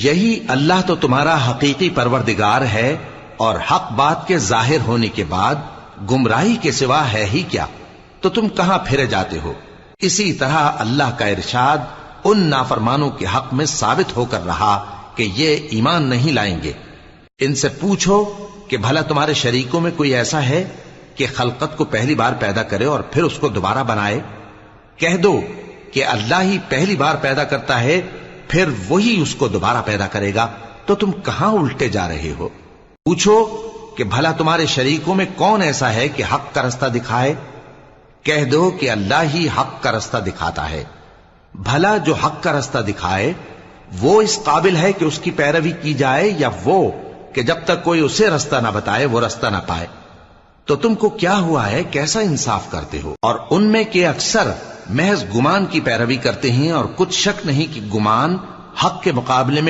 یہی اللہ تو تمہارا حقیقی پروردگار ہے، اور حق بات کے ظاہر ہونے کے بعد گمراہی کے سوا ہے ہی کیا، تو تم کہاں پھرے جاتے ہو؟ اسی طرح اللہ کا ارشاد ان نافرمانوں کے حق میں ثابت ہو کر رہا کہ یہ ایمان نہیں لائیں گے۔ ان سے پوچھو کہ بھلا تمہارے شریکوں میں کوئی ایسا ہے کہ خلقت کو پہلی بار پیدا کرے اور پھر اس کو دوبارہ بنائے؟ کہہ دو کہ اللہ ہی پہلی بار پیدا کرتا ہے، پھر وہی اس کو دوبارہ پیدا کرے گا، تو تم کہاں الٹے جا رہے ہو؟ پوچھو کہ بھلا تمہارے شریکوں میں کون ایسا ہے کہ حق کا رستہ دکھائے؟ کہہ دو کہ اللہ ہی حق کا رستہ دکھاتا ہے۔ بھلا جو حق کا رستہ دکھائے وہ اس قابل ہے کہ اس کی پیروی کی جائے، یا وہ کہ جب تک کوئی اسے رستہ نہ بتائے وہ رستہ نہ پائے؟ تو تم کو کیا ہوا ہے، کیسا انصاف کرتے ہو؟ اور ان میں کے اکثر محض گمان کی پیروی کرتے ہیں، اور کچھ شک نہیں کہ گمان حق کے مقابلے میں